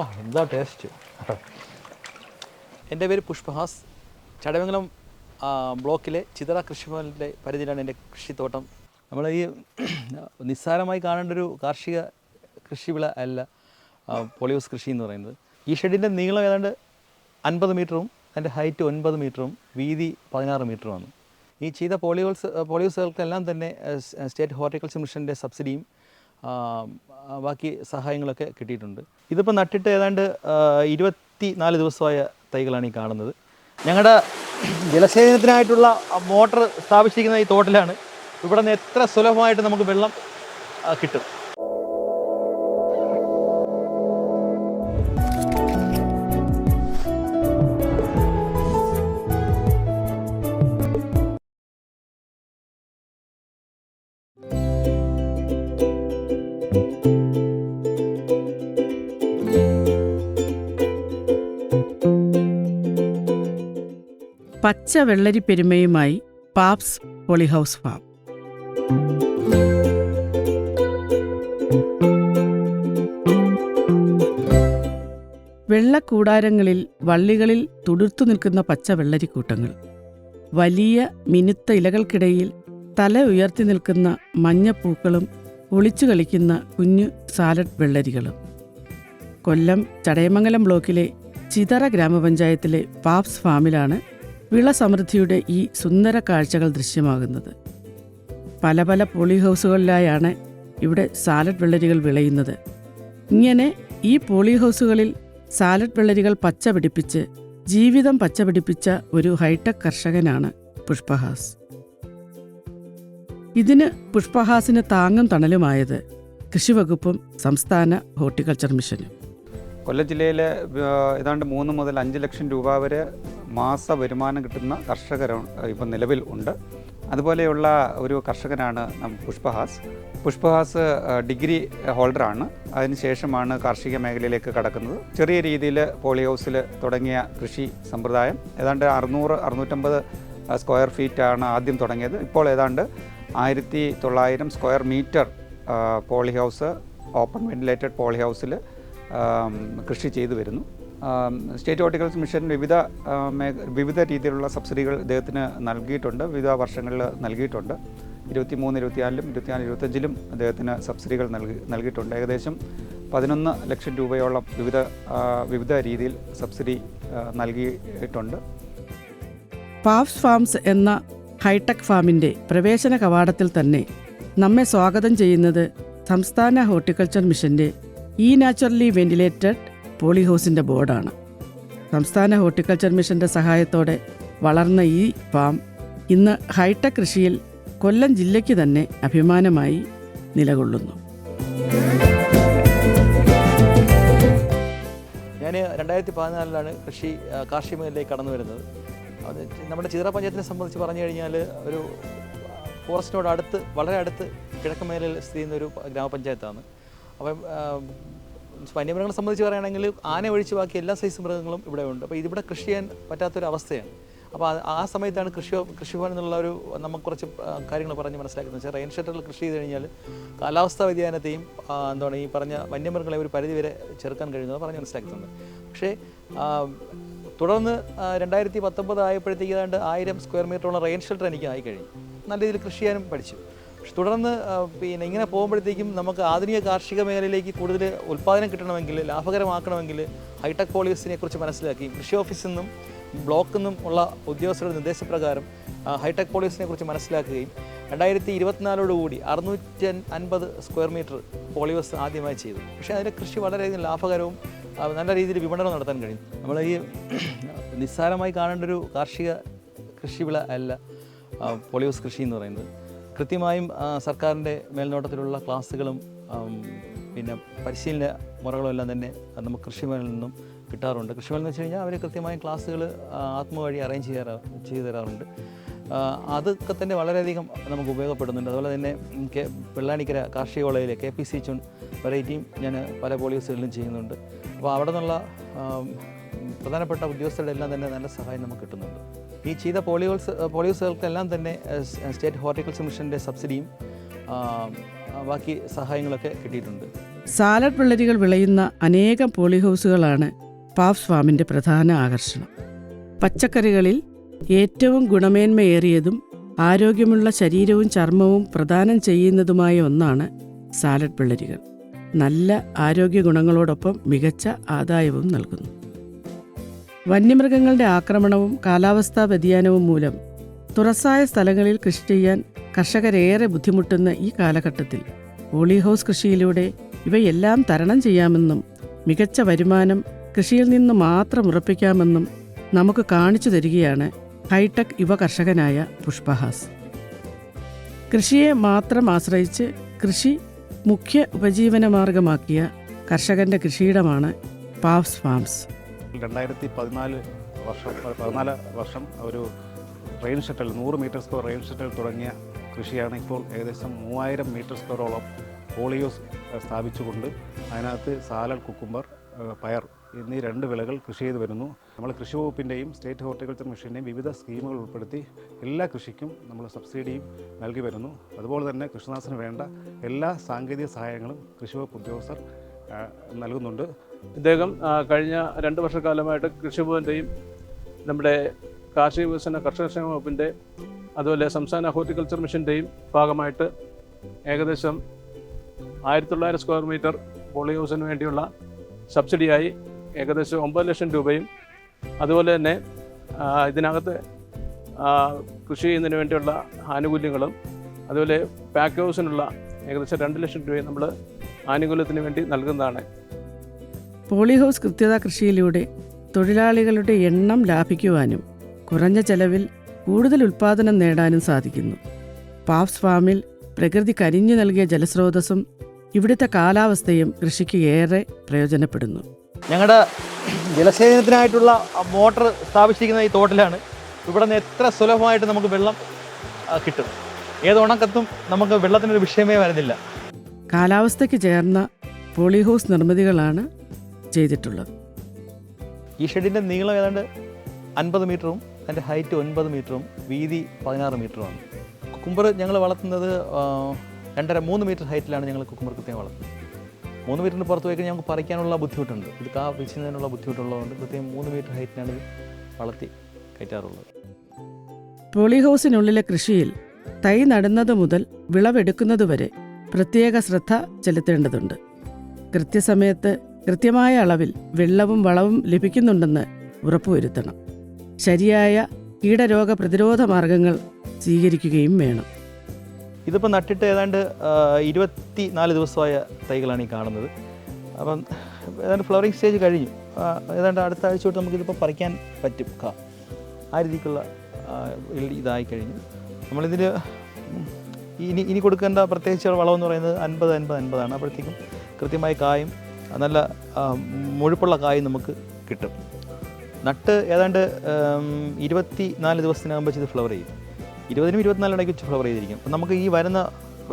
എന്താ ടേസ്റ്റ്. എൻ്റെ പേര് പുഷ്പഹാസ്. ചടയമംഗലം ബ്ലോക്കിലെ ചിതറ കൃഷിഭവനിലെ പരിധിയിലാണ് എൻ്റെ കൃഷിത്തോട്ടം. നമ്മൾ ഈ നിസ്സാരമായി കാണേണ്ട ഒരു കാർഷിക കൃഷിവിള അല്ല പോളിഹൗസ് കൃഷി എന്ന് പറയുന്നത്. ഈ ഷെഡിൻ്റെ നീളം ഏതാണ്ട് 50 മീറ്ററും അതിൻ്റെ ഹൈറ്റ് 9 മീറ്ററും വീതി 16 മീറ്ററുമാണ്. ഈ ചെയ്ത പോളിഹൗസുകൾക്കെല്ലാം തന്നെ സ്റ്റേറ്റ് ഹോർട്ടിക്കൾച്ചർ മിഷൻ്റെ സബ്സിഡിയും ബാക്കി സഹായങ്ങളൊക്കെ കിട്ടിയിട്ടുണ്ട്. ഇതിപ്പോൾ നട്ടിട്ട് ഏതാണ്ട് 24 ദിവസമായ തൈകളാണ് ഈ കാണുന്നത്. ഞങ്ങളുടെ ജലസേചനത്തിനായിട്ടുള്ള മോട്ടർ സ്ഥാപിച്ചിരിക്കുന്ന ഈ തോട്ടിലാണ്. ഇവിടെ നിന്ന് എത്ര സുലഭമായിട്ട് നമുക്ക് വെള്ളം കിട്ടും. പച്ച വെള്ളരി പെരുമയുമായി പാപ്സ് പോളിഹൗസ് ഫാം. വെള്ളക്കൂടാരങ്ങളിൽ വള്ളികളിൽ തുടുർത്തു നിൽക്കുന്ന പച്ച വെള്ളരിക്കൂട്ടങ്ങൾ, വലിയ മിനുത്ത ഇലകൾക്കിടയിൽ തല ഉയർത്തി നിൽക്കുന്ന മഞ്ഞപ്പൂക്കളും ഒളിച്ചു കളിക്കുന്ന കുഞ്ഞു സാലഡ് വെള്ളരികളും. കൊല്ലം ചടയമംഗലം ബ്ലോക്കിലെ ചിതറ ഗ്രാമപഞ്ചായത്തിലെ പാപ്സ് ഫാമിലാണ് വിളസമൃദ്ധിയുടെ ഈ സുന്ദര കാഴ്ചകൾ ദൃശ്യമാകുന്നത്. പല പല പോളിഹൗസുകളിലായാണ് ഇവിടെ സാലഡ് വെള്ളരികൾ വിളയുന്നത്. ഇങ്ങനെ ഈ പോളിഹൗസുകളിൽ സാലഡ് വെള്ളരികൾ പച്ച പിടിപ്പിച്ച് ജീവിതം പച്ചപിടിപ്പിച്ച ഒരു ഹൈടെക് കർഷകനാണ് പുഷ്പഹാസ്. ഇതിന് പുഷ്പഹാസിന് താങ്ങും തണലുമായത് കൃഷിവകുപ്പും സംസ്ഥാന ഹോർട്ടിക്കൾച്ചർ മിഷനും. കൊല്ലം ജില്ലയിൽ ഏതാണ്ട് 3 മുതൽ 5 ലക്ഷം രൂപ വരെ മാസ വരുമാനം കിട്ടുന്ന കർഷകർ ഇപ്പം നിലവിൽ ഉണ്ട്. അതുപോലെയുള്ള ഒരു കർഷകനാണ് പുഷ്പഹാസ്. പുഷ്പഹാസ് ഡിഗ്രി ഹോൾഡറാണ്. അതിനുശേഷമാണ് കാർഷിക മേഖലയിലേക്ക് കടക്കുന്നത്. ചെറിയ രീതിയിൽ പോളിഹൗസിൽ തുടങ്ങിയ കൃഷി സമ്പ്രദായം ഏതാണ്ട് 600-650 സ്ക്വയർ ഫീറ്റാണ് ആദ്യം തുടങ്ങിയത്. ഇപ്പോൾ ഏതാണ്ട് 1900 square metre polyhouse, open ventilated പോളിഹൗസിൽ കൃഷി ചെയ്തു വരുന്നു. സ്റ്റേറ്റ് ഹോർട്ടിക്കൾച്ചർ മിഷൻ വിവിധ രീതിയിലുള്ള സബ്സിഡികൾ ഇദ്ദേഹത്തിന് നൽകിയിട്ടുണ്ട്, വിവിധ വർഷങ്ങളിൽ നൽകിയിട്ടുണ്ട്. 23, 24, 25 അദ്ദേഹത്തിന് സബ്സിഡികൾ നൽകിയിട്ടുണ്ട്. ഏകദേശം 11 ലക്ഷം രൂപയോളം വിവിധ രീതിയിൽ സബ്സിഡി നൽകിയിട്ടുണ്ട്. പാപ്സ് ഫാംസ് എന്ന ഹൈടെക് ഫാമിൻ്റെ പ്രവേശന കവാടത്തിൽ തന്നെ നമ്മെ സ്വാഗതം ചെയ്യുന്നത് സംസ്ഥാന ഹോർട്ടിക്കൾച്ചർ മിഷൻ്റെ നാച്ചുറലി വെന്റിലേറ്റഡ് പോളിഹൗസിൻ്റെ ബോർഡാണ്. സംസ്ഥാന ഹോർട്ടിക്കൾച്ചർ മിഷൻ്റെ സഹായത്തോടെ വളർന്ന ഈ ഫാം ഇന്ന് ഹൈടെക് കൃഷിയിൽ കൊല്ലം ജില്ലയ്ക്ക് തന്നെ അഭിമാനമായി നിലകൊള്ളുന്നു. ഞാൻ 2014 കാർഷിക മേഖലയിലേക്ക് കടന്നു വരുന്നത്. അത് നമ്മുടെ ചിതറ പഞ്ചായത്തിനെ സംബന്ധിച്ച് പറഞ്ഞു കഴിഞ്ഞാൽ ഒരു ഫോറസ്റ്റിനോട് അടുത്ത്, വളരെ അടുത്ത് കിഴക്ക് മേഖലയിൽ സ്ഥിതി ചെയ്യുന്ന ഒരു ഗ്രാമപഞ്ചായത്താണ്. അപ്പം വന്യമൃഗങ്ങളെ സംബന്ധിച്ച് പറയുകയാണെങ്കിൽ ആന ഒഴിച്ച് ബാക്കി എല്ലാ സൈസ് മൃഗങ്ങളും ഇവിടെ ഉണ്ട്. അപ്പോൾ ഇതിവിടെ കൃഷി ചെയ്യാൻ പറ്റാത്തൊരവസ്ഥയാണ്. അപ്പോൾ ആ സമയത്താണ് കൃഷിഭവൻ എന്നുള്ള ഒരു നമുക്ക് കുറച്ച് കാര്യങ്ങൾ പറഞ്ഞ് മനസ്സിലാക്കുന്നത്. വെച്ചാൽ റെയിൻ ഷെൽട്ടറിൽ കൃഷി ചെയ്ത് കഴിഞ്ഞാൽ കാലാവസ്ഥാ വ്യതിയാനത്തെയും ഈ പറഞ്ഞ വന്യമൃഗങ്ങളെ ഒരു പരിധിവരെ ചെറുക്കാൻ കഴിയുന്നത് പറഞ്ഞ് മനസ്സിലാക്കുന്നുണ്ട്. പക്ഷേ തുടർന്ന് 2019 ആയപ്പോഴത്തേക്ക് ഏതാണ്ട് 1000 സ്ക്വയർ മീറ്ററോളം റെയിൻ ഷെൽട്ടർ എനിക്ക് ആയി കഴിഞ്ഞു. നല്ല രീതിയിൽ കൃഷി ചെയ്യാനും പഠിച്ചു. പക്ഷെ തുടർന്ന് ഇങ്ങനെ പോകുമ്പോഴത്തേക്കും നമുക്ക് ആധുനിക കാർഷിക മേഖലയിലേക്ക് കൂടുതൽ ഉൽപ്പാദനം കിട്ടണമെങ്കിൽ, ലാഭകരമാക്കണമെങ്കിൽ ഹൈടെക് പോളിസിനെ കുറിച്ച് മനസ്സിലാക്കി കൃഷി ഓഫീസിൽ നിന്നും ബ്ലോക്കിൽ നിന്നും ഉള്ള ഉദ്യോഗസ്ഥരുടെ നിർദ്ദേശപ്രകാരം ഹൈടെക് പോളിസിനെ കുറിച്ച് മനസ്സിലാക്കുകയും 2024 650 സ്ക്വയർ മീറ്റർ പോളിഹൗസ് ആദ്യമായി ചെയ്തു. പക്ഷേ അതിൻ്റെ കൃഷി വളരെയധികം ലാഭകരവും നല്ല രീതിയിൽ വിപണനം നടത്താൻ കഴിയും. നമ്മൾ ഈ നിസ്സാരമായി കാണേണ്ട ഒരു കാർഷിക കൃഷിവിള അല്ല പോളിഹൗസ് കൃഷി എന്ന് പറയുന്നത്. കൃത്യമായും സർക്കാരിൻ്റെ മേൽനോട്ടത്തിലുള്ള ക്ലാസ്സുകളും പിന്നെ പരിശീലന മുറകളും എല്ലാം തന്നെ നമുക്ക് കൃഷിഭവനിൽ നിന്നും കിട്ടാറുണ്ട്. കൃഷിഭവൻ എന്ന് വെച്ച് കഴിഞ്ഞാൽ അവർ കൃത്യമായും ക്ലാസ്സുകൾ വഴി അറേഞ്ച് ചെയ്തു തരാറുണ്ട്. അതൊക്കെ തന്നെ വളരെയധികം നമുക്ക് ഉപയോഗപ്പെടുന്നുണ്ട്. അതുപോലെ തന്നെ വെള്ളാനിക്കര കാർഷിക കോളേജിലെ KPC ചുൺ വെറൈറ്റിയും ഞാൻ പല പോളിഹൗസുകളിലും ചെയ്യുന്നുണ്ട്. അപ്പോൾ അവിടെ നിന്നുള്ള പ്രധാനപ്പെട്ട ഉദ്യോഗസ്ഥരുടെ എല്ലാം തന്നെ നല്ല സഹായം നമുക്ക് കിട്ടുന്നുണ്ട്. ഈ ചെയ്ത പോളിഹൗസുകൾക്കെല്ലാം തന്നെ സ്റ്റേറ്റ് ഹോർട്ടിക്കൾച്ചർ മിഷൻ്റെ സബ്സിഡിയും ബാക്കി സഹായങ്ങളൊക്കെ കിട്ടിയിട്ടുണ്ട്. സാലഡ് വെള്ളരികൾ വിളയുന്ന അനേകം പോളിഹൗസുകളാണ് പാഫ്സ് ഫാമിൻ്റെ പ്രധാന ആകർഷണം. പച്ചക്കറികളിൽ ഏറ്റവും ഗുണമേന്മയേറിയതും ആരോഗ്യമുള്ള ശരീരവും ചർമ്മവും പ്രദാനം ചെയ്യുന്നതുമായ ഒന്നാണ് സാലഡ് വെള്ളരികൾ. നല്ല ആരോഗ്യ ഗുണങ്ങളോടൊപ്പം മികച്ച ആദായവും നൽകുന്നു. വന്യമൃഗങ്ങളുടെ ആക്രമണവും കാലാവസ്ഥാ വ്യതിയാനവും മൂലം തുറസായ സ്ഥലങ്ങളിൽ കൃഷി ചെയ്യാൻ കർഷകരേറെ ബുദ്ധിമുട്ടുന്ന ഈ കാലഘട്ടത്തിൽ പോളിഹൗസ് കൃഷിയിലൂടെ ഇവയെല്ലാം തരണം ചെയ്യാമെന്നും മികച്ച വരുമാനം കൃഷിയിൽ നിന്ന് മാത്രം ഉറപ്പിക്കാമെന്നും നമുക്ക് കാണിച്ചു തരികയാണ് ഹൈടെക് യുവ കർഷകനായ പുഷ്പഹാസ്. കൃഷിയെ മാത്രം ആശ്രയിച്ച് കൃഷി മുഖ്യ ഉപജീവനമാർഗമാക്കിയ കർഷകൻ്റെ കൃഷിയിടമാണ് പാഫ്സ് ഫാംസ്. 2014 വർഷം ഒരു rain shuttle 100 metre square rain shuttle തുടങ്ങിയ കൃഷിയാണ് ഇപ്പോൾ ഏകദേശം 3000 മീറ്റർ സ്ക്വയറോളം പോളിയോസ് സ്ഥാപിച്ചുകൊണ്ട് അതിനകത്ത് സാലഡ്, കുക്കുംബർ, പയർ എന്നീ 2 വിളകൾ കൃഷി ചെയ്തു വരുന്നു. നമ്മൾ കൃഷി വകുപ്പിൻ്റെയും സ്റ്റേറ്റ് ഹോർട്ടിക്കൾച്ചർ മിഷൻ്റെയും വിവിധ സ്കീമുകൾ ഉൾപ്പെടുത്തി എല്ലാ കൃഷിക്കും നമ്മൾ സബ്സിഡിയും നൽകി വരുന്നു. അതുപോലെ തന്നെ കൃഷിനാശത്തിന് വേണ്ട എല്ലാ സാങ്കേതിക സഹായങ്ങളും കൃഷി വകുപ്പ് ഉദ്യോഗസ്ഥർ നൽകുന്നുണ്ട്. ഇദ്ദേഹം കഴിഞ്ഞ 2 വർഷക്കാലമായിട്ട് കൃഷിഭവൻ്റെയും നമ്മുടെ കാർഷിക വികസന കർഷകക്ഷേമ വകുപ്പിൻ്റെ അതുപോലെ സംസ്ഥാന ഹോർട്ടിക്കൾച്ചർ മിഷൻ്റെയും ഭാഗമായിട്ട് ഏകദേശം 1900 സ്ക്വയർ മീറ്റർ പോളിഹൗസിന് വേണ്ടിയുള്ള സബ്സിഡിയായി ഏകദേശം 9 ലക്ഷം രൂപയും അതുപോലെ തന്നെ ഇതിനകത്ത് കൃഷി ചെയ്യുന്നതിന് വേണ്ടിയുള്ള ആനുകൂല്യങ്ങളും അതുപോലെ പാക്ക് ഹൗസിനുള്ള ഏകദേശം 2 ലക്ഷം രൂപയും നമ്മൾ ആനുകൂല്യത്തിന് വേണ്ടി നൽകുന്നതാണ്. പോളിഹൗസ് കൃത്യത കൃഷിയിലൂടെ തൊഴിലാളികളുടെ എണ്ണം ലാഭിക്കുവാനും കുറഞ്ഞ ചെലവിൽ കൂടുതൽ ഉൽപ്പാദനം നേടാനും സാധിക്കുന്നു. പാഫ്സ് ഫാമിൽ പ്രകൃതി കനിഞ്ഞു നൽകിയ ജലസ്രോതസ്സും ഇവിടുത്തെ കാലാവസ്ഥയും കൃഷിക്ക് ഏറെ പ്രയോജനപ്പെടുന്നു. ഞങ്ങളുടെ ജലസേചനത്തിനായിട്ടുള്ള മോട്ടർ സ്ഥാപിച്ചിരിക്കുന്ന ഈ തോട്ടിലാണ്. ഇവിടെ നിന്ന് എത്ര സുലഭമായിട്ട് നമുക്ക് വെള്ളം കിട്ടും. ഏത് ഉണക്കത്തും നമുക്ക് വെള്ളത്തിനൊരു വിഷയമേ വരുന്നില്ല. കാലാവസ്ഥയ്ക്ക് ചേർന്ന പോളിഹൗസ് നിർമ്മിതികളാണ് ചെയ്തിട്ടുള്ളത്. ഈ ഷെഡിൻ്റെ നീളം ഏതാണ്ട് 50 മീറ്ററും അതിൻ്റെ ഹൈറ്റ് 9 മീറ്ററും വീതി 16 മീറ്ററുമാണ്. കുക്കുംബർ ഞങ്ങൾ വളർത്തുന്നത് 2.5-3 മീറ്റർ ഹൈറ്റിലാണ് ഞങ്ങൾ കുക്കുംബർ കൃത്യം വളർത്തുന്നത്. 3 മീറ്ററിന് പുറത്ത് പോയി കഴിഞ്ഞാൽ ഞങ്ങൾക്ക് പറിക്കാനുള്ള ബുദ്ധിമുട്ടുണ്ട്. ഇത് കാ പിച്ചുന്നതിനുള്ള ബുദ്ധിമുട്ടുള്ളതുകൊണ്ട് കൃത്യം 3 മീറ്റർ ഹൈറ്റിലാണ് ഇത് വളർത്തി കയറ്റാറുള്ളത്. പോളിഹൗസിനുള്ളിലെ കൃഷിയിൽ തൈ നടുന്നത് മുതൽ വിളവെടുക്കുന്നത് വരെ പ്രത്യേക ശ്രദ്ധ ചെലുത്തേണ്ടതുണ്ട്. കൃത്യസമയത്ത് കൃത്യമായ അളവിൽ വെള്ളവും വളവും ലഭിക്കുന്നുണ്ടെന്ന് ഉറപ്പുവരുത്തണം. ശരിയായ കീടരോഗ പ്രതിരോധ മാർഗങ്ങൾ സ്വീകരിക്കുകയും വേണം. ഇതിപ്പോൾ നട്ടിട്ട് ഏതാണ്ട് 24 ദിവസമായ തൈകളാണ് ഈ കാണുന്നത്. അപ്പം ഏതാണ്ട് ഫ്ലവറിങ് സ്റ്റേജ് കഴിഞ്ഞു. ഏതാണ്ട് അടുത്ത ആഴ്ച തൊട്ട് നമുക്കിതിപ്പോൾ പറിക്കാൻ പറ്റും. ആ രീതിക്കുള്ള ഇതായി കഴിഞ്ഞു. നമ്മളിതിൽ ഇനി കൊടുക്കേണ്ട പ്രത്യേകിച്ച് വളമെന്ന് പറയുന്നത് 50-50-50 അപ്പോഴത്തേക്കും കൃത്യമായി കായും നല്ല മുഴുപ്പുള്ള കായും നമുക്ക് കിട്ടും. നട്ട് ഏതാണ്ട് 24 ദിവസത്തിനകുമ്പോൾ ഇത് ഫ്ലവർ ചെയ്യും. 20-24 ഇടയ്ക്ക് വെച്ച് ഫ്ലവർ ചെയ്തിരിക്കും. അപ്പം നമുക്ക് ഈ വരുന്ന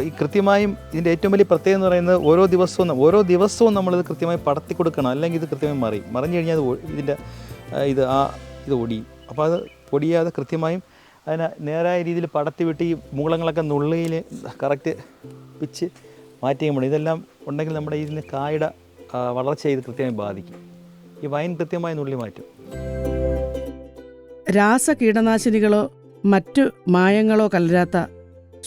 ഈ കൃത്യമായും ഇതിൻ്റെ ഏറ്റവും വലിയ പ്രത്യേകത എന്ന് പറയുന്നത് ഓരോ ദിവസവും നമ്മളിത് കൃത്യമായി പടത്തി കൊടുക്കണം. അല്ലെങ്കിൽ ഇത് കൃത്യമായി മറിഞ്ഞു കഴിഞ്ഞാൽ ഇത് ഒടിയും. അപ്പോൾ അത് പൊടിയാതെ കൃത്യമായും അതിനെ നേരായ രീതിയിൽ പടത്തി വിട്ട് ഈ മൂളങ്ങളൊക്കെ നുള്ളിയിൽ കറക്റ്റ് പിച്ച് മാറ്റിയും വേണം. ഇതെല്ലാം ഉണ്ടെങ്കിൽ നമ്മുടെ ഇതിൻ്റെ കായുടെ വളർച്ചയെ ഇത് കൃത്യമായി ബാധിക്കും. ഈ വൈൻ കൃത്യമായി നുള്ളി മാറ്റും. രാസ കീടനാശിനികളോ മറ്റു മായങ്ങളോ കലരാത്ത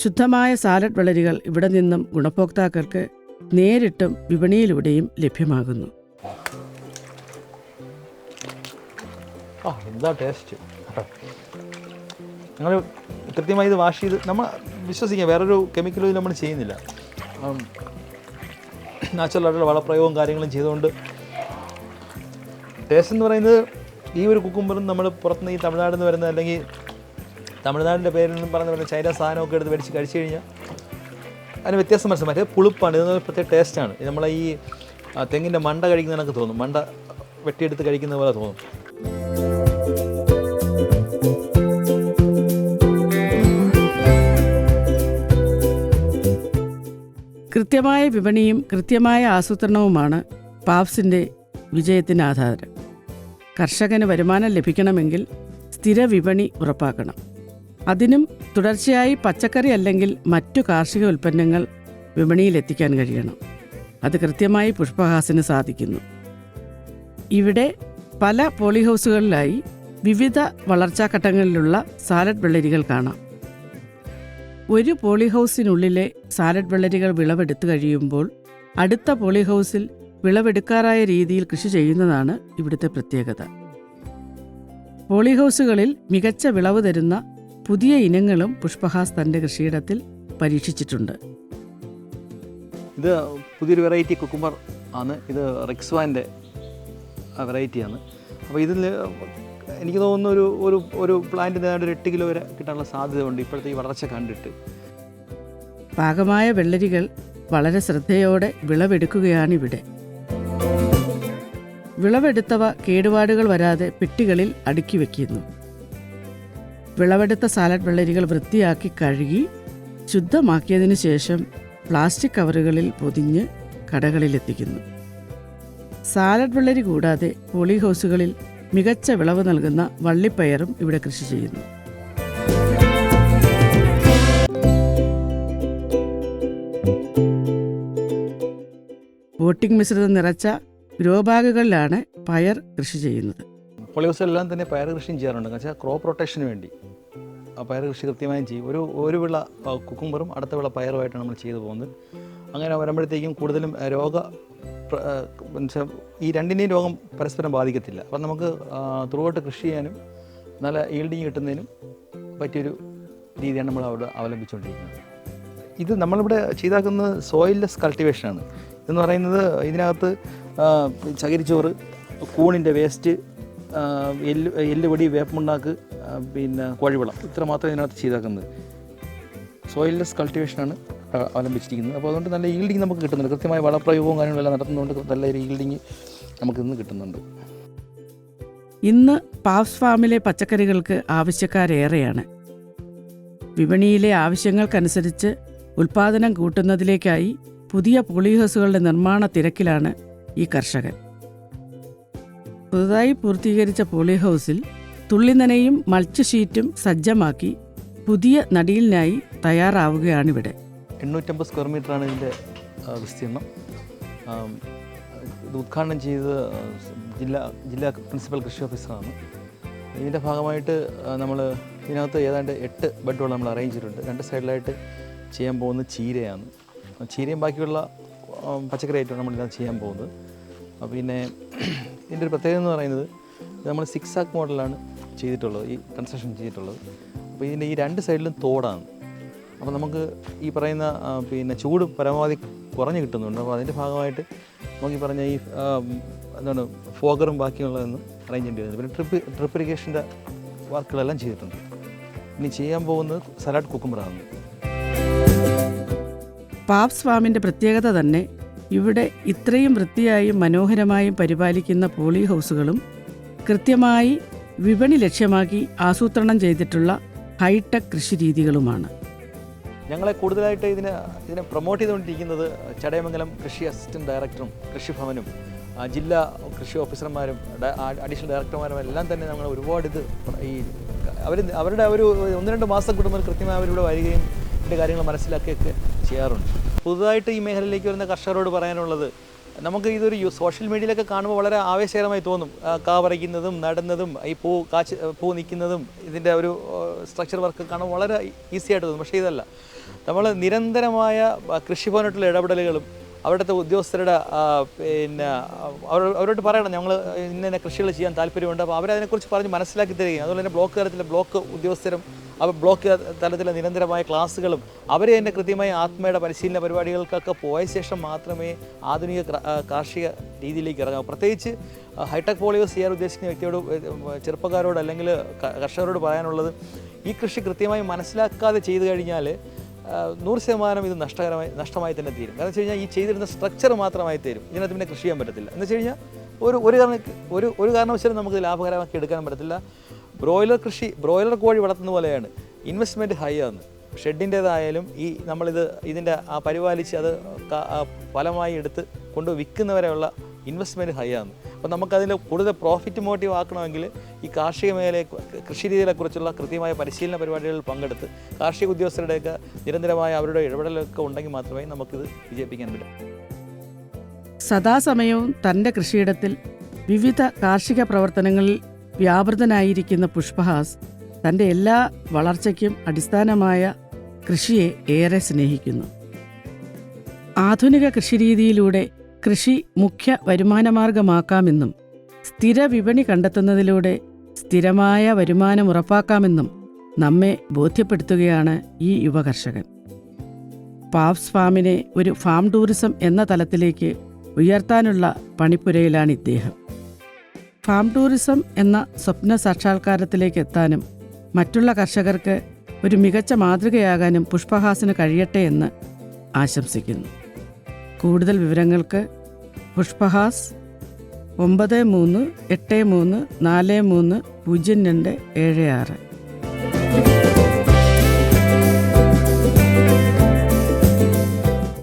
ശുദ്ധമായ സാലഡ് വെള്ളരികൾ ഇവിടെ നിന്നും ഗുണഭോക്താക്കൾക്ക് നേരിട്ടും വിപണിയിലൂടെയും ലഭ്യമാകുന്നു. എന്താ ടേസ്റ്റ്! ഞങ്ങൾ കൃത്യമായി ഇത് വാഷ് ചെയ്ത് നമ്മൾ വിശ്വസിക്കാം, വേറൊരു കെമിക്കലും നമ്മൾ ചെയ്യുന്നില്ല. നാച്ചുറലായിട്ടുള്ള വളപ്രയോഗവും കാര്യങ്ങളും ചെയ്തുകൊണ്ട് ടേസ്റ്റ് എന്ന് പറയുന്നത് ഈ ഒരു കുക്കുംബറും നമ്മൾ പുറത്തുനിന്ന് ഈ തമിഴ്നാട്ടിൽ നിന്ന് വരുന്ന അല്ലെങ്കിൽ തമിഴ്നാടിൻ്റെ പേരിൽ നിന്നും പറഞ്ഞ ചൈന സാധനമൊക്കെ എടുത്ത് മേടിച്ച് കഴിച്ച് കഴിഞ്ഞാൽ അതിന് വ്യത്യാസം മനസ്സിലാവും. മറ്റേ പുളിപ്പാണ്, ഇതൊരു പ്രത്യേക ടേസ്റ്റാണ്. ഇത് നമ്മളെ ഈ തെങ്ങിൻ്റെ മണ്ട കഴിക്കുന്നതിനൊക്കെ തോന്നും, മണ്ട വെട്ടിയെടുത്ത് കഴിക്കുന്ന പോലെ തോന്നും. കൃത്യമായ വിപണിയും കൃത്യമായ ആസൂത്രണവുമാണ് പാഫ്സിൻ്റെ വിജയത്തിന് ആധാരം. കർഷകന് വരുമാനം ലഭിക്കണമെങ്കിൽ സ്ഥിര വിപണി ഉറപ്പാക്കണം. അതിനും തുടർച്ചയായി പച്ചക്കറി അല്ലെങ്കിൽ മറ്റു കാർഷിക ഉൽപ്പന്നങ്ങൾ വിപണിയിലെത്തിക്കാൻ കഴിയണം. അത് കൃത്യമായി പുഷ്പഹാസിന് സാധിക്കുന്നു. ഇവിടെ പല പോളിഹൗസുകളിലായി വിവിധ വളർച്ചാഘട്ടങ്ങളിലുള്ള സാലഡ് വെള്ളരികൾ കാണാം. ഒരു പോളിഹൗസിനുള്ളിലെ സാലഡ് വെള്ളരികൾ വിളവെടുത്തു കഴിയുമ്പോൾ അടുത്ത പോളിഹൗസിൽ വിളവെടുക്കാറായ രീതിയിൽ കൃഷി ചെയ്യുന്നതാണ് ഇവിടുത്തെ പ്രത്യേകത. പോളിഹൗസുകളിൽ മികച്ച വിളവ് തരുന്ന പുതിയ ഇനങ്ങളും പുഷ്പഹാസ് തൻ്റെ കൃഷിയിടത്തിൽ പരീക്ഷിച്ചിട്ടുണ്ട്. ഇത് പുതിയൊരു വെറൈറ്റി കുക്കുംബർ ആണ്. ഇത് റെക്സ്വാൻ്റെ വെറൈറ്റിയാണ്. അപ്പോൾ ഇതിൽ എനിക്ക് തോന്നുന്നു ഒരു ഒരു ഒരു പ്ലാന്റ് ഏതാണ്ട് ഒരു 8 കിലോ വരെ കിട്ടാനുള്ള സാധ്യതയുണ്ട് ഇപ്പോഴത്തെ ഈ വളർച്ച കണ്ടിട്ട്. പാകമായ വെള്ളരികൾ വളരെ ശ്രദ്ധയോടെ വിളവെടുക്കുകയാണിവിടെ. വിളവെടുത്തവ കേടുപാടുകൾ വരാതെ പെട്ടികളിൽ അടുക്കി വയ്ക്കുന്നു. വിളവെടുത്ത സാലഡ് വെള്ളരികൾ വൃത്തിയാക്കി കഴുകി ശുദ്ധമാക്കിയതിനു ശേഷം പ്ലാസ്റ്റിക് കവറുകളിൽ പൊതിഞ്ഞ് കടകളിലെത്തിക്കുന്നു. സാലഡ് വെള്ളരി കൂടാതെ പോളിഹൗസുകളിൽ മികച്ച വിളവ് നൽകുന്ന വള്ളിപ്പയറും ഇവിടെ കൃഷി ചെയ്യുന്നു. പോട്ടിംഗ് മിശ്രിതം നിറച്ച ഗ്രോ ബാഗുകളിലാണ് പയർ കൃഷി ചെയ്യുന്നത്. പോളിഹൗസിലെല്ലാം തന്നെ പയർ കൃഷിയും ചെയ്യാറുണ്ട്. എന്ന് വെച്ചാൽ ക്രോപ്പ് റൊട്ടേഷന് വേണ്ടി പയർ കൃഷി കൃത്യമായും ചെയ്യും. ഒരു വിള കുക്കുംബറും അടുത്ത വിള പയറുമായിട്ടാണ് നമ്മൾ ചെയ്തു പോകുന്നത്. അങ്ങനെ വരുമ്പോഴത്തേക്കും കൂടുതലും ഈ രണ്ടിൻ്റെയും രോഗം പരസ്പരം ബാധിക്കത്തില്ല. അപ്പം നമുക്ക് ത്രൂ ഔട്ട് കൃഷി ചെയ്യാനും നല്ല ഈൽഡിങ് കിട്ടുന്നതിനും പറ്റിയൊരു രീതിയാണ് നമ്മൾ അവിടെ അവലംബിച്ചുകൊണ്ടിരിക്കുന്നത്. ഇത് നമ്മളിവിടെ ചെയ്താക്കുന്നത് സോയിൽലെസ് കൾട്ടിവേഷനാണ്. ഇതെന്ന് പറയുന്നത് ഇതിനകത്ത് ചകിരിച്ചോറ്, കൂണിൻ്റെ വേസ്റ്റ്, എല്ലുപൊടി, വേപ്പമുണ്ടാക്ക്, പിന്നെ കോഴിവളം, ഇത്ര മാത്രമേ ഇതിനകത്ത് ചെയ്താക്കുന്നത്. സോയിൽലെസ് കൾട്ടിവേഷനാണ് അവലംബിച്ചിരിക്കുന്നത്. അപ്പോൾ അതുകൊണ്ട് നല്ല ഈൽഡിങ് നമുക്ക് കിട്ടുന്നുണ്ട്. കൃത്യമായ വളപ്രയോഗവും കാര്യങ്ങളെല്ലാം നടത്തുന്നതുകൊണ്ട് നല്ലൊരു ഈൽഡിങ് നമുക്ക് ഇന്ന് കിട്ടുന്നുണ്ട്. ഇന്ന് പാവ്സ് ഫാമിലെ പച്ചക്കറികൾക്ക് ആവശ്യക്കാരേറെയാണ്. വിപണിയിലെ ആവശ്യങ്ങൾക്കനുസരിച്ച് ഉൽപ്പാദനം കൂട്ടുന്നതിലേക്കായി പുതിയ പോളിഹൗസുകളുടെ നിർമ്മാണ തിരക്കിലാണ് ഈ കർഷകൻ. പുതുതായി പൂർത്തീകരിച്ച പോളിഹൗസിൽ തുള്ളിനനയും മൾച്ച് ഷീറ്റും സജ്ജമാക്കി പുതിയ നടീലിനായി തയ്യാറാവുകയാണിവിടെ. 850 സ്ക്വയർ മീറ്ററാണ് ഇതിൻ്റെ വിസ്തീർണം. ഇത് ഉദ്ഘാടനം ചെയ്തത് ജില്ലാ പ്രിൻസിപ്പൽ കൃഷി ഓഫീസറാണ്. ഇതിൻ്റെ ഭാഗമായിട്ട് നമ്മൾ ഇതിനകത്ത് ഏതാണ്ട് 8 ബെഡുകൾ നമ്മൾ അറേഞ്ച് ചെയ്തിട്ടുണ്ട്. 2 സൈഡിലായിട്ട് ചെയ്യാൻ പോകുന്നത് ചീരയാണ്. ചീരയും ബാക്കിയുള്ള പച്ചക്കറി ആയിട്ടാണ് നമ്മളിതിനകത്ത് ചെയ്യാൻ പോകുന്നത്. പിന്നെ ഇതിൻ്റെ ഒരു പ്രത്യേകത എന്ന് പറയുന്നത് നമ്മൾ 6 ആക്ക് മോഡലാണ് ചെയ്തിട്ടുള്ളത്, ഈ കൺസ്ട്രക്ഷൻ ചെയ്തിട്ടുള്ളത്. അപ്പോൾ ഇതിൻ്റെ ഈ 2 സൈഡിലും തോടാണ്. അപ്പോൾ നമുക്ക് ഈ പറയുന്ന പിന്നെ ചൂട് പരമാവധി കുറഞ്ഞ് കിട്ടുന്നുണ്ട്. അപ്പോൾ അതിൻ്റെ ഭാഗമായിട്ട് നമുക്ക് ഈ പറഞ്ഞ ഈ എന്താണ് ഫോഗറും ബാക്കിയുള്ളതൊന്നും അറേഞ്ച് ചെയ്യേണ്ടി വരുന്നത്. പിന്നെ ഡ്രിപ്പ് ഇറിഗേഷൻ്റെ വർക്കുകളെല്ലാം ചെയ്തിട്ടുണ്ട്. ഇനി ചെയ്യാൻ പോകുന്നത് സലാഡ് കുക്കുംബറാണ്. പാവ്സ് ഫാമിൻ്റെ പ്രത്യേകത തന്നെ ഇവിടെ ഇത്രയും വൃത്തിയായും മനോഹരമായും പരിപാലിക്കുന്ന പോളിഹൗസുകളും കൃത്യമായി വിപണി ലക്ഷ്യമാക്കി ആസൂത്രണം ചെയ്തിട്ടുള്ള ഹൈടെക് കൃഷി രീതികളുമാണ്. ഞങ്ങളെ കൂടുതലായിട്ട് ഇതിനെ പ്രൊമോട്ട് ചെയ്തുകൊണ്ടിരിക്കുന്നത് ചടയമംഗലം കൃഷി അസിസ്റ്റൻറ്റ് ഡയറക്ടറും കൃഷിഭവനും ജില്ലാ കൃഷി ഓഫീസർമാരും അഡീഷണൽ ഡയറക്ടർമാരും എല്ലാം തന്നെ ഞങ്ങൾ ഒരുപാട് ഈ അവരുടെ ഒരു 1-2 മാസം കൂടുമ്പോൾ കൃത്യമായി അവരിവിടെ വരികയും ഇതിൻ്റെ കാര്യങ്ങൾ മനസ്സിലാക്കുകയൊക്കെ ചെയ്യാറുണ്ട്. പുതുതായിട്ട് ഈ മേഖലയിലേക്ക് വരുന്ന കർഷകരോട് പറയാനുള്ളത്, നമുക്ക് ഇതൊരു സോഷ്യൽ മീഡിയയിലൊക്കെ കാണുമ്പോൾ വളരെ ആവേശകരമായി തോന്നും. കാ പറിക്കുന്നതും നടുന്നതും ഈ പൂ നിൽക്കുന്നതും ഇതിൻ്റെ ഒരു സ്ട്രക്ചർ വർക്ക് കാണുമ്പോൾ വളരെ ഈസി ആയിട്ട് തോന്നും. പക്ഷേ ഇതല്ല. നമ്മൾ നിരന്തരമായ കൃഷിഭവനായിട്ടുള്ള ഇടപെടലുകളും അവിടുത്തെ ഉദ്യോഗസ്ഥരുടെ പിന്നെ അവരോട് പറയണം ഞങ്ങൾ ഇന്ന കൃഷികൾ ചെയ്യാൻ താല്പര്യമുണ്ട്. അപ്പോൾ അവരതിനെക്കുറിച്ച് പറഞ്ഞ് മനസ്സിലാക്കി തരികയും അതുപോലെ തന്നെ ബ്ലോക്ക് തലത്തിലെ ബ്ലോക്ക് ഉദ്യോഗസ്ഥരും ബ്ലോക്ക് തലത്തിലെ നിരന്തരമായ ക്ലാസ്സുകളും അവരെ തന്നെ കൃത്യമായി ആത്മയുടെ പരിശീലന പരിപാടികൾക്കൊക്കെ പോയ ശേഷം മാത്രമേ ആധുനിക കാർഷിക രീതിയിലേക്ക് ഇറങ്ങാവൂ. പ്രത്യേകിച്ച് ഹൈടെക് പോളിഹൗസ് ചെയ്യാൻ ഉദ്ദേശിക്കുന്ന വ്യക്തിയോട്, ചെറുപ്പക്കാരോട് അല്ലെങ്കിൽ കർഷകരോട് പറയാനുള്ളത്, ഈ കൃഷി കൃത്യമായി മനസ്സിലാക്കാതെ ചെയ്തു കഴിഞ്ഞാൽ 100% ഇത് നഷ്ടമായി തന്നെ തീരും. കാരണം വെച്ച് കഴിഞ്ഞാൽ ഈ ചെയ്തിരുന്ന സ്ട്രക്ചർ മാത്രമായി തീരും. ഇതിനകത്ത് പിന്നെ കൃഷി ചെയ്യാൻ പറ്റത്തില്ല. എന്ന് വെച്ച് കഴിഞ്ഞാൽ ഒരു കാരണവശാലും നമുക്ക് ലാഭകരമാക്കി എടുക്കാൻ പറ്റത്തില്ല. ബ്രോയിലർ കോഴി വളർത്തുന്ന പോലെയാണ്. ഇൻവെസ്റ്റ്മെൻറ്റ് ഹൈ ആണ്. ഷെഡിൻ്റേതായാലും ഇതിൻ്റെ പരിപാലിച്ച് അത് ഫലമായി എടുത്ത് കൊണ്ട് വിൽക്കുന്നവരെയുള്ള ഇൻവെസ്റ്റ്മെൻറ്റ് ഹൈ ആണ്. അപ്പോൾ നമുക്കതിൽ കൂടുതൽ പ്രോഫിറ്റ് മോട്ടീവ് ആക്കണമെങ്കിൽ ഈ കാർഷിക മേഖലയെ കൃഷി രീതികളെക്കുറിച്ചുള്ള കൃത്യമായ പരിശീലന പരിപാടികളിൽ പങ്കെടുത്ത് കാർഷിക ഉദ്യോഗസ്ഥരുടെയൊക്കെ നിരന്തരമായ അവരുടെ ഇടപെടലൊക്കെ ഉണ്ടെങ്കിൽ മാത്രമേ നമുക്കിത് വിജയിപ്പിക്കാൻ പറ്റൂ. സദാസമയവും തൻ്റെ കൃഷിയിടത്തിൽ വിവിധ കാർഷിക പ്രവർത്തനങ്ങളിൽ വ്യാപൃതനായിരിക്കുന്ന പുഷ്പഹാസ് തൻ്റെ എല്ലാ വളർച്ചയ്ക്കും അടിസ്ഥാനമായ കൃഷിയെ ഏറെ സ്നേഹിക്കുന്നു. ആധുനിക കൃഷിരീതിയിലൂടെ കൃഷി മുഖ്യ വരുമാനമാർഗമാക്കാമെന്നും സ്ഥിര വിപണി കണ്ടെത്തുന്നതിലൂടെ സ്ഥിരമായ വരുമാനം ഉറപ്പാക്കാമെന്നും നമ്മെ ബോധ്യപ്പെടുത്തുകയാണ് ഈ യുവകർഷകൻ. പാപ്സ് ഫാമിനെ ഒരു ഫാം ടൂറിസം എന്ന തലത്തിലേക്ക് ഉയർത്താനുള്ള പണിപ്പുരയിലാണ് ഇദ്ദേഹം. ഫാം ടൂറിസം എന്ന സ്വപ്ന സാക്ഷാത്കാരത്തിലേക്ക് എത്താനും മറ്റുള്ള കർഷകർക്ക് ഒരു മികച്ച മാതൃകയാകാനും പുഷ്പഹാസിന് കഴിയട്ടെ എന്ന് ആശംസിക്കുന്നു. കൂടുതൽ വിവരങ്ങൾക്ക് പുഷ്പഹാസ് 9383430276